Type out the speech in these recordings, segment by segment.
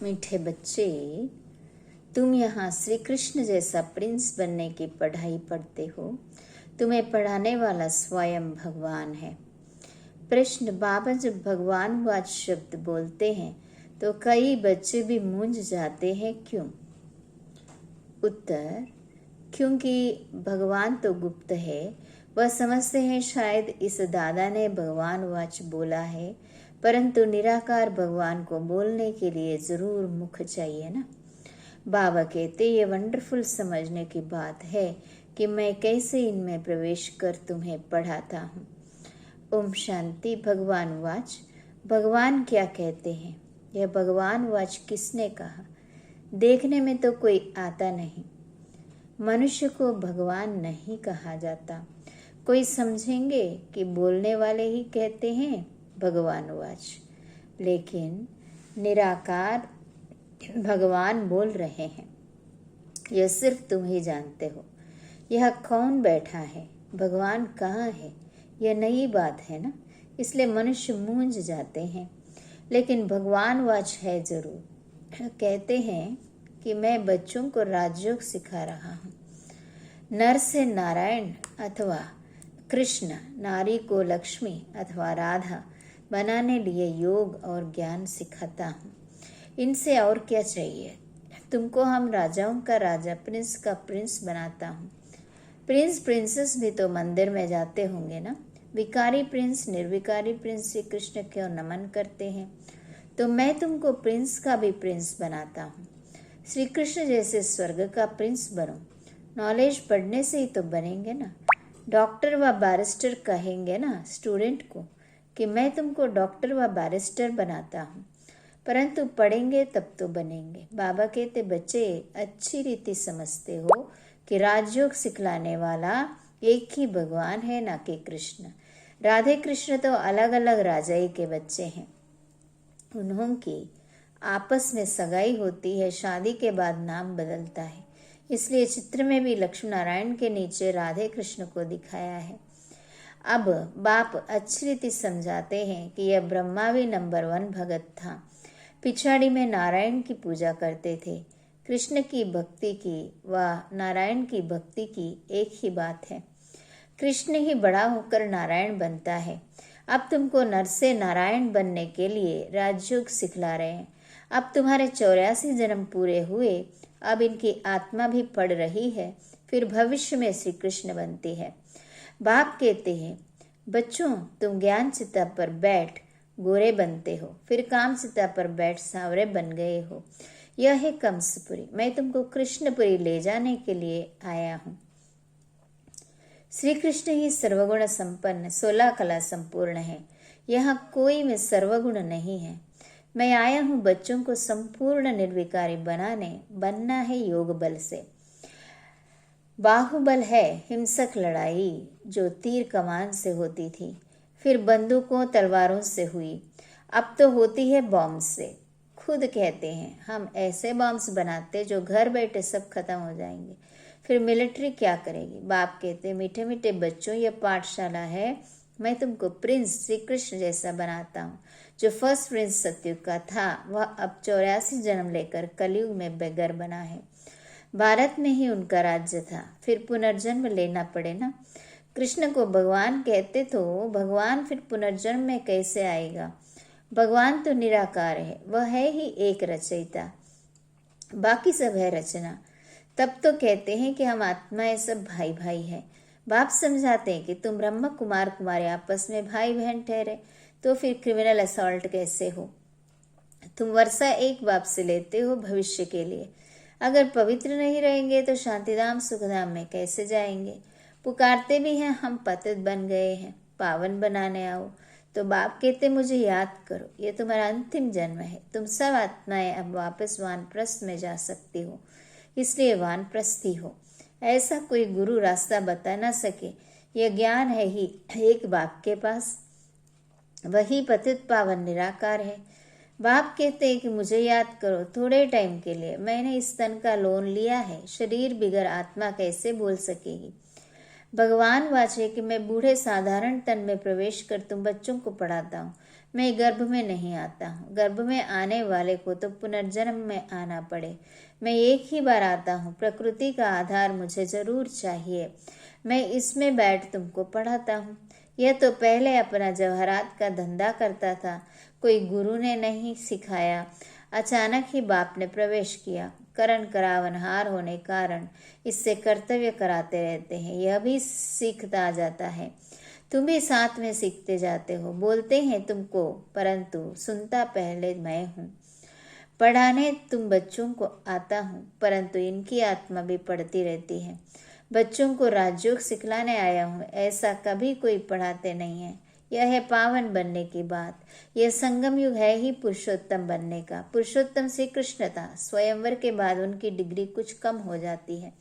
मीठे बच्चे, तुम यहाँ श्री कृष्ण जैसा प्रिंस बनने की पढ़ाई पढ़ते हो। तुम्हें पढ़ाने वाला स्वयं भगवान है। प्रश्न, बाबा जब भगवानवाच शब्द बोलते हैं तो कई बच्चे भी मूंझ जाते हैं, क्यों? उत्तर, क्योंकि भगवान तो गुप्त है। वह समझते हैं शायद इस दादा ने भगवानवाच बोला है, परंतु निराकार भगवान को बोलने के लिए जरूर मुख चाहिए ना। बाबा कहते ये वंडरफुल समझने की बात है कि मैं कैसे इनमें प्रवेश कर तुम्हें पढ़ाता हूँ। ओम शांति। भगवानवाच, भगवान क्या कहते हैं? यह भगवानवाच किसने कहा? देखने में तो कोई आता नहीं। मनुष्य को भगवान नहीं कहा जाता। कोई समझेंगे कि बोलने वाले ही कहते हैं भगवानवाच, लेकिन निराकार भगवान बोल रहे हैं। यह सिर्फ तुम ही जानते हो। यह कौन बैठा है, भगवान कहाँ है, यह नई बात है ना, इसलिए मनुष्य मूंझ जाते हैं। लेकिन भगवानवाच है जरूर। कहते हैं कि मैं बच्चों को राजयोग सिखा रहा हूँ। नर से नारायण अथवा कृष्ण, नारी को लक्ष्मी अथवा राधा बनाने लिए योग और ज्ञान सिखाता हूँ। इनसे और क्या चाहिए? तुमको हम राजाओं का राजा, प्रिंस का प्रिंस बनाता हूँ। प्रिंस प्रिंसेस भी तो मंदिर में जाते होंगे ना। विकारी प्रिंस, निर्विकारी प्रिंस श्री कृष्ण क्यों नमन करते हैं? तो मैं तुमको प्रिंस का भी प्रिंस बनाता हूँ। श्री कृष्ण जैसे स्वर्ग का प्रिंस बनो। नॉलेज पढ़ने से ही तो बनेंगे ना। डॉक्टर व बैरिस्टर कहेंगे ना स्टूडेंट को कि मैं तुमको डॉक्टर व बैरिस्टर बनाता हूँ, परंतु पढ़ेंगे तब तो बनेंगे। बाबा कहते बच्चे अच्छी रीति समझते हो कि राजयोग सिखलाने वाला एक ही भगवान है, ना कि कृष्ण। राधे कृष्ण तो अलग अलग राजाई के बच्चे हैं। उन्हों की आपस में सगाई होती है, शादी के बाद नाम बदलता है। इसलिए चित्र में भी लक्ष्मी नारायण के नीचे राधे कृष्ण को दिखाया है। अब बाप अच्छी रीति समझाते हैं कि यह ब्रह्मा भी नंबर 1 भगत था। पिछाड़ी में नारायण की पूजा करते थे। कृष्ण की भक्ति की व नारायण की भक्ति की एक ही बात है। कृष्ण ही बड़ा होकर नारायण बनता है। अब तुमको नर से नारायण बनने के लिए राजयोग सिखला रहे हैं। अब तुम्हारे 84 जन्म पूरे हुए। अब इनकी आत्मा भी पढ़ रही है, फिर भविष्य में श्री कृष्ण बनती है। बाप कहते हैं बच्चों, तुम ज्ञान चिता पर बैठ गोरे बनते हो, फिर काम चिता पर बैठ सांवरे बन गए हो। यह है कंसपुरी। मैं तुमको कृष्णपुरी ले जाने के लिए आया हूँ। श्री कृष्ण ही सर्वगुण संपन्न 16 कला संपूर्ण है। यहाँ कोई में सर्वगुण नहीं है। मैं आया हूँ बच्चों को संपूर्ण निर्विकारी बनना है योग बल से। बाहुबल है हिंसक लड़ाई जो तीर कमान से होती थी, फिर बंदूकों तलवारों से हुई, अब तो होती है बॉम्ब से। खुद कहते हैं हम ऐसे बॉम्ब्स बनाते जो घर बैठे सब खत्म हो जाएंगे, फिर मिलिट्री क्या करेगी? बाप कहते मीठे मीठे बच्चों, यह पाठशाला है। मैं तुमको प्रिंस श्री कृष्ण जैसा बनाता हूँ। जो फर्स्ट प्रिंस सतयुग का था वह अब 84 जन्म लेकर कलयुग में बेगर बना है। भारत में ही उनका राज्य था, फिर पुनर्जन्म लेना पड़े ना। कृष्ण को भगवान कहते तो भगवान फिर पुनर्जन्म में कैसे आएगा? भगवान तो निराकार है, वह है ही एक रचयिता, बाकी सब है रचना। तब तो कहते हैं कि हम आत्माएं सब भाई भाई हैं। बाप समझाते हैं कि तुम ब्रह्म कुमार कुमारी आपस में भाई बहन ठहरे, तो फिर क्रिमिनल असॉल्ट कैसे हो? तुम वर्षा एक बाप से लेते हो भविष्य के लिए। अगर पवित्र नहीं रहेंगे तो शांतिधाम सुखधाम में कैसे जाएंगे? पुकारते भी हैं हम पतित बन गए हैं, पावन बनाने आओ। तो बाप कहते मुझे याद करो, ये तुम्हारा अंतिम जन्म है। तुम सब आत्माएं अब वापस वानप्रस्थ में जा सकती हो, इसलिए वानप्रस्थी हो। ऐसा कोई गुरु रास्ता बता ना सके। यह ज्ञान है ही एक बाप के पास, वही पतित पावन निराकार है। बाप कहते हैं कि मुझे याद करो थोड़े टाइम के लिए। मैंने इस तन का लोन लिया है, शरीर बिगर आत्मा कैसे बोल सकेगी? भगवान वाचे कि मैं बूढ़े साधारण तन में प्रवेश कर तुम बच्चों को पढ़ाता हूँ। मैं गर्भ में नहीं आता हूँ। गर्भ में आने वाले को तो पुनर्जन्म में आना पड़े। मैं एक ही बार आता हूँ। प्रकृति का आधार मुझे जरूर चाहिए। मैं इसमें बैठ तुमको पढ़ाता हूँ। यह तो पहले अपना जवाहरात का धंधा करता था। कोई गुरु ने नहीं सिखाया। अचानक ही बाप ने प्रवेश किया। करण करावनहार होने कारण इससे कर्तव्य कराते रहते हैं। यह भी सीखता जाता है। तुम भी साथ में सीखते जाते हो। बोलते हैं तुमको, परंतु सुनता पहले मैं हूँ। पढ़ाने तुम बच्चों को आता हूँ, परंतु इनकी आत्मा भी पढ़ती रहती है। बच्चों को राजयोग सिखलाने आया हूँ, ऐसा कभी कोई पढ़ाते नहीं है। यह है पावन बनने की बात। यह संगम युग है ही पुरुषोत्तम बनने का। पुरुषोत्तम श्री कृष्ण था। स्वयंवर के बाद उनकी डिग्री कुछ कम हो जाती है,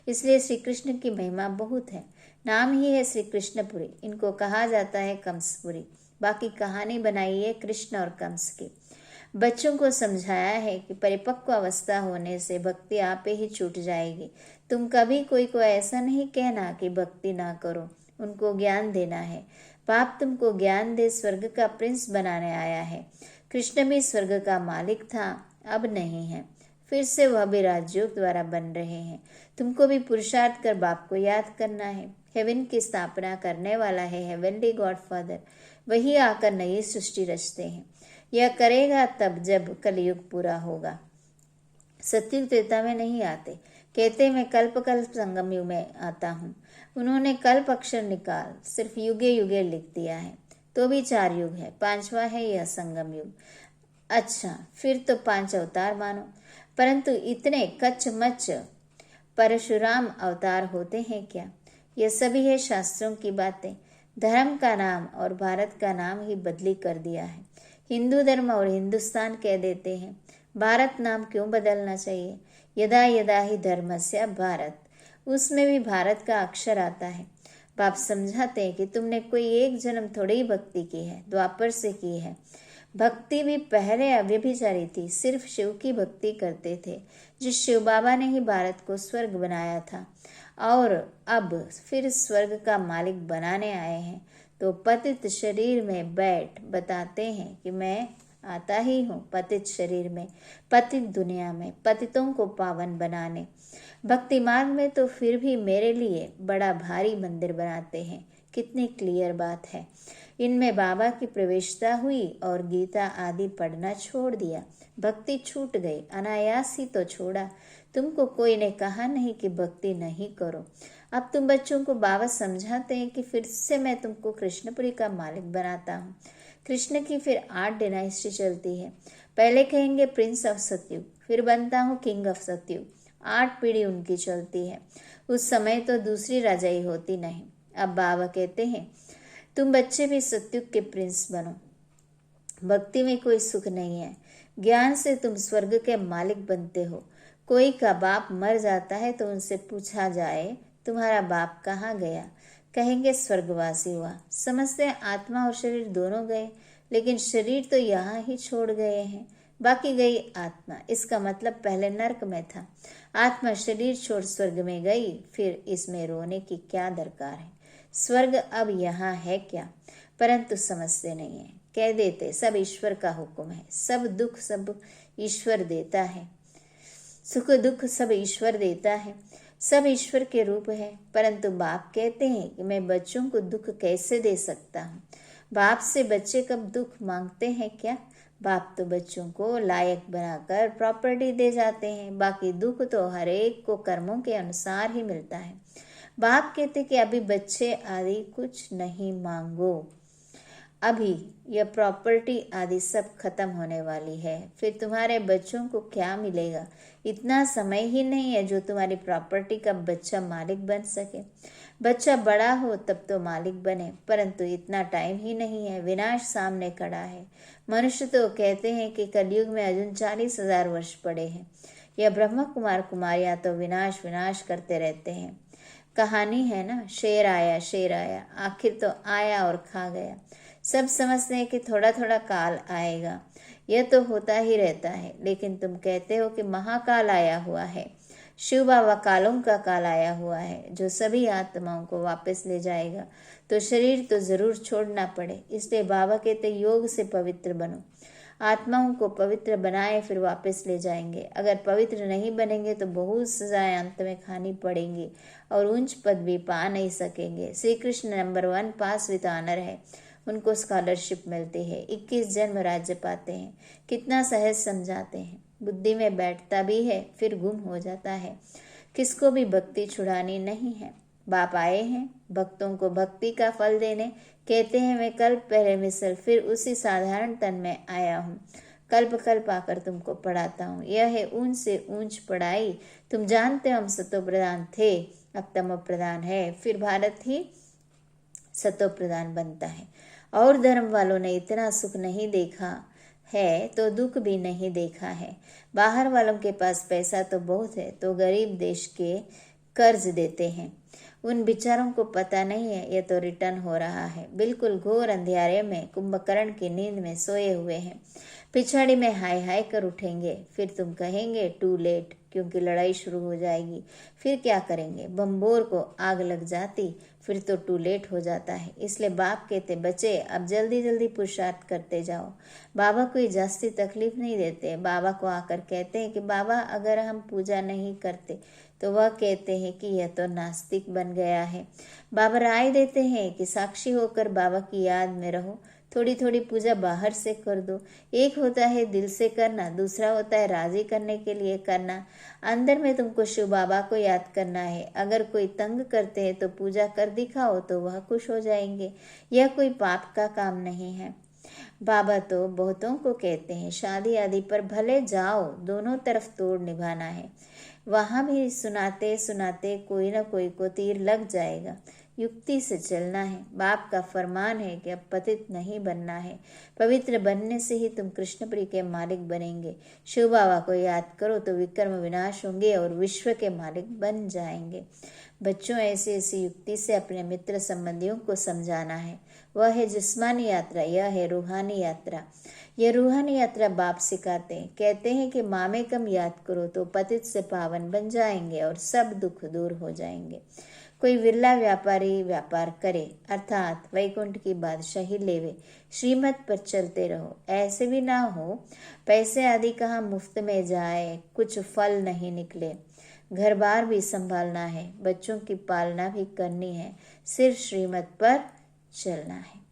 इसलिए श्री कृष्ण की महिमा बहुत है। नाम ही है श्री कृष्णपुरी। इनको कहा जाता है कंसपुरी। बाकी कहानी बनाई है कृष्ण और कंस की। बच्चों को समझाया है कि परिपक्व अवस्था होने से भक्ति आप ही छूट जाएगी। तुम कभी कोई को ऐसा नहीं कहना कि भक्ति ना करो। उनको ज्ञान देना है। बाप तुमको ज्ञान दे स्वर्ग का प्रिंस बनाने आया है। कृष्ण भी स्वर्ग का मालिक था, अब नहीं है। फिर से वह भी राजयोग द्वारा बन रहे हैं। तुमको भी पुरुषार्थ कर बाप को याद करना है। हेवन की स्थापना करने वाला है हेवनली गॉडफादर। वही आकर नई सृष्टि रचते हैं। यह करेगा तब जब कलयुग पूरा होगा। सत्युग त्रेता में नहीं आते। कहते मैं कल्प संगम युग में आता हूँ। उन्होंने कल्प अक्षर निकाल सिर्फ युगे युगे लिख दिया है। तो भी 4 युग है, 5वां है यह संगम युग। अच्छा, फिर तो 5 अवतार मानो। परंतु इतने कच्च परशुराम अवतार होते हैं क्या? यह सभी है शास्त्रों की बातें। धर्म का नाम और भारत का नाम ही बदली कर दिया है। हिंदू धर्म और हिंदुस्तान कह देते हैं। भारत नाम क्यों बदलना चाहिए? यदा यदा ही धर्मस्य भारत, उसमें भी भारत का अक्षर आता है। बाप समझाते हैं कि तुमने कोई एक जन्म थोड़ी ही भक्ति की है, द्वापर से की है। भक्ति भी पहले अव्यभिचारी थी, सिर्फ शिव की भक्ति करते थे। जिस शिव बाबा ने ही भारत को स्वर्ग बनाया था और अब फिर स्वर्ग का मालिक बनाने आए हैं, तो पतित शरीर में बैठ बताते हैं कि मैं आता ही हूँ पतित शरीर में, पतित दुनिया में, पतितों को पावन बनाने। भक्ति मार्ग में तो फिर भी मेरे लिए बड़ा भारी मंदिर बनाते हैं। कितनी क्लियर बात है। इनमें बाबा की प्रवेशता हुई और गीता आदि पढ़ना छोड़ दिया। भक्ति छूट गई, अनायास ही तो छोड़ा। तुमको कोई ने कहा नहीं कि भक्ति नहीं करो। अब तुम बच्चों को बाबा समझाते हैं कि फिर से मैं तुमको कृष्णपुरी का मालिक बनाता हूँ। कृष्ण की फिर 8 डायनेस्टी चलती है। पहले कहेंगे प्रिंस ऑफ सतयुग, फिर बनता हूँ किंग ऑफ सतयुग। 8 पीढ़ी उनकी चलती है। उस समय तो दूसरी राजाई होती नहीं। अब बाबा कहते हैं तुम बच्चे भी सतयुग के प्रिंस बनो। भक्ति में कोई सुख नहीं है। ज्ञान से तुम स्वर्ग के मालिक बनते हो। कोई का बाप मर जाता है तो उनसे पूछा जाए तुम्हारा बाप कहाँ गया? कहेंगे स्वर्गवासी हुआ। समझते हैं आत्मा और शरीर दोनों गए, लेकिन शरीर तो यहाँ ही छोड़ गए हैं, बाकी गई आत्मा। इसका मतलब पहले नरक में था, आत्मा शरीर छोड़ स्वर्ग में गई, फिर इसमें रोने की क्या दरकार है? स्वर्ग अब यहाँ है क्या? परंतु समझते नहीं है। कह देते सब ईश्वर का हुक्म है, सब दुख सब ईश्वर देता है, सुख दुख सब ईश्वर देता है, सब ईश्वर के रूप है। परंतु बाप कहते हैं कि मैं बच्चों को दुख कैसे दे सकता हूँ? बाप से बच्चे कब दुख मांगते हैं क्या? बाप तो बच्चों को लायक बनाकर प्रॉपर्टी दे जाते हैं, बाकी दुख तो हर एक को कर्मों के अनुसार ही मिलता है। बाप कहते कि अभी बच्चे आदि कुछ नहीं मांगो, अभी यह प्रॉपर्टी आदि सब खत्म होने वाली है, फिर तुम्हारे बच्चों को क्या मिलेगा? इतना समय ही नहीं है जो तुम्हारी प्रॉपर्टी का बच्चा मालिक बन सके। बच्चा बड़ा हो तब तो मालिक बने, परंतु इतना टाइम ही नहीं है। विनाश सामने खड़ा है। मनुष्य तो कहते हैं कि कलयुग में अर्जुन 40,000 वर्ष पड़े हैं। यह ब्रह्म कुमार कुमारियां तो विनाश विनाश करते रहते हैं। कहानी है ना, शेर आया, आखिर तो आया और खा गया। सब समझते हैं कि थोड़ा थोड़ा काल आएगा, यह तो होता ही रहता है, लेकिन तुम कहते हो कि महाकाल आया हुआ है। शिव बाबा कालों का काल आया हुआ है जो सभी आत्माओं को वापस ले जाएगा, तो शरीर तो जरूर छोड़ना पड़े। इसलिए बाबा कहते योग से पवित्र बनो, आत्माओं को पवित्र बनाए फिर वापस ले जाएंगे। अगर पवित्र नहीं बनेंगे तो बहुत सजाएं अंत में खानी पड़ेंगी और उच्च पद भी पा नहीं सकेंगे। Shri Krishna number 1 pass with honour है, उनको स्कॉलरशिप मिलती है, 21 जन्म राज्य पाते हैं। कितना सहज समझाते हैं, बुद्धि में बैठता भी है फिर गुम हो जाता है। किसको भी भक्ति छुड़ानी नहीं है। बाप आए हैं भक्तों को भक्ति का फल देने। कहते हैं मैं कल्प पहले मिसल फिर उसी साधारण तन में आया हूँ, कल्प कल्प आकर तुमको पढ़ाता हूँ। यह है ऊंच से ऊंच पढ़ाई। तुम जानते हो हम सतो प्रधान थे, अब तमो प्रधान है, फिर भारत ही सतो प्रधान बनता है। और धर्म वालों ने इतना सुख नहीं देखा है तो दुख भी नहीं देखा है। बाहर वालों के पास पैसा तो बहुत है तो गरीब देश के कर्ज देते हैं। उन बेचारों को पता नहीं है ये तो रिटर्न हो रहा है। बिल्कुल घोर अंधियारे में कुंभकर्ण की नींद में सोए हुए हैं। पिछाड़ी में हाय हाय कर उठेंगे, फिर तुम कहेंगे टू लेट, क्योंकि लड़ाई शुरू हो जाएगी। फिर क्या करेंगे, बम्बोर को आग लग जाती, फिर तो टू लेट हो जाता है। इसलिए बाप कहते बच्चे अब जल्दी जल्दी पुरुषार्थ करते जाओ। बाबा कोई जास्ती तकलीफ नहीं देते। बाबा को आकर कहते हैं कि बाबा अगर हम पूजा नहीं करते तो वह कहते हैं कि यह तो नास्तिक बन गया है। बाबा राय देते हैं कि साक्षी होकर बाबा की याद में रहो, थोड़ी थोड़ी पूजा बाहर से कर दो। एक होता है दिल से करना, दूसरा होता है राजी करने के लिए करना। अंदर में तुमको शिव बाबा को याद करना है। अगर कोई तंग करते हैं तो पूजा कर दिखाओ तो वह खुश हो जाएंगे। यह कोई पाप का काम नहीं है। बाबा तो बहुतों को कहते हैं शादी आदि पर भले जाओ, दोनों तरफ तोड़ निभाना है। वहां भी सुनाते सुनाते कोई ना कोई को तीर लग जाएगा। युक्ति से चलना है। बाप का फरमान है कि अब पतित नहीं बनना है, पवित्र बनने से ही तुम कृष्णप्रिय के मालिक बनेंगे। शिव बाबा को याद करो तो विक्रम विनाश होंगे और विश्व के मालिक बन जाएंगे। बच्चों ऐसी ऐसी युक्ति से अपने मित्र संबंधियों को समझाना है। वह है जिस्मानी यात्रा, यह है रूहानी यात्रा। यह रूहानी यात्रा बाप सिखाते हैं। कहते हैं कि मामे कम याद करो तो पतित से पावन बन जाएंगे और सब दुख दूर हो जाएंगे। कोई विरला व्यापारी व्यापार करे, अर्थात वैकुंठ की बादशाही लेवे, श्रीमत पर चलते रहो। ऐसे भी ना हो पैसे आदि कहाँ मुफ्त में जाए, कुछ फल नहीं निकले। घर बार भी संभालना है, बच्चों की पालना भी करनी है, सिर्फ श्रीमत पर चलना है।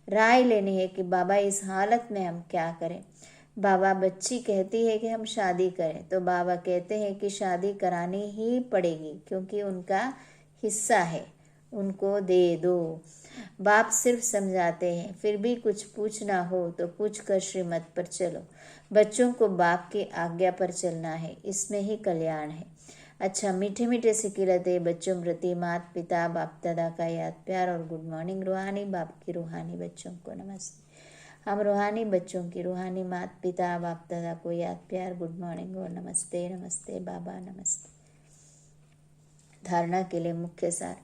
राय लेनी है कि बाबा इस हालत में हम क्या करें। बाबा बच्ची कहती है कि हम शादी करें तो बाबा कहते हैं कि शादी करानी ही पड़ेगी क्योंकि उनका हिस्सा है, उनको दे दो। बाप सिर्फ समझाते हैं, फिर भी कुछ पूछना हो तो पूछ कर श्रीमत पर चलो। बच्चों को बाप की आज्ञा पर चलना है, इसमें ही कल्याण है। अच्छा, मीठे मीठे से खिलते बच्चों प्रति माता पिता बाप दादा का याद प्यार और गुड मॉर्निंग। रूहानी बाप की रूहानी बच्चों को नमस्ते। हम रूहानी बच्चों की रूहानी माता पिता बाप दादा को याद प्यार गुड मॉर्निंग और नमस्ते। नमस्ते बाबा, नमस्ते। धारणा के लिए मुख्य सार,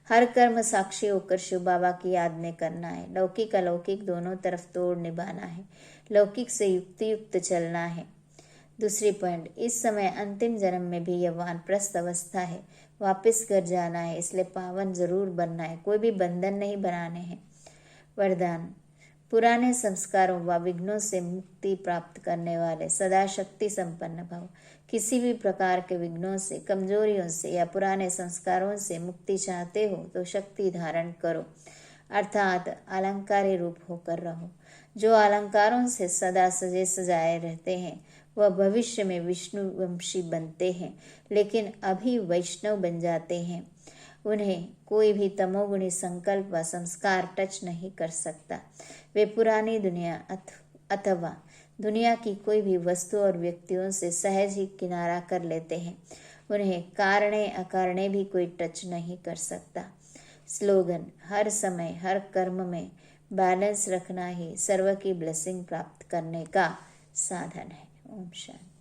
हर कर्म साक्षी होकर शिव बाबा की याद में करना है। लौकिक अलौकिक दोनों तरफ तोड़ निभाना है। लौकिक से युक्ति युक्त चलना है। दूसरी पॉइंट, इस समय अंतिम जन्म में भी यह वानप्रस्थ अवस्था है, वापस घर जाना है, इसलिए पावन जरूर बनना है, कोई भी बंधन नहीं बनाने हैं। वरदान, पुराने संस्कारों व विघ्नों से मुक्ति प्राप्त करने वाले सदा शक्ति संपन्न भव। किसी भी प्रकार के विघ्नों से, कमजोरियों से या पुराने संस्कारों से मुक्ति चाहते हो तो शक्ति धारण करो, अर्थात अलंकारी रूप होकर रहो। जो अलंकारों से सदा सजे सजाए रहते हैं वह भविष्य में विष्णु वंशी बनते हैं, लेकिन अभी वैष्णव बन जाते हैं। उन्हें कोई भी तमोगुणी संकल्प व संस्कार टच नहीं कर सकता। वे पुरानी दुनिया अथवा दुनिया की कोई भी वस्तु और व्यक्तियों से सहज ही किनारा कर लेते हैं। उन्हें कारणे अकारणे भी कोई टच नहीं कर सकता। स्लोगन, हर समय हर कर्म में बैलेंस रखना ही सर्व की ब्लेसिंग प्राप्त करने का साधन है। ओम शांति।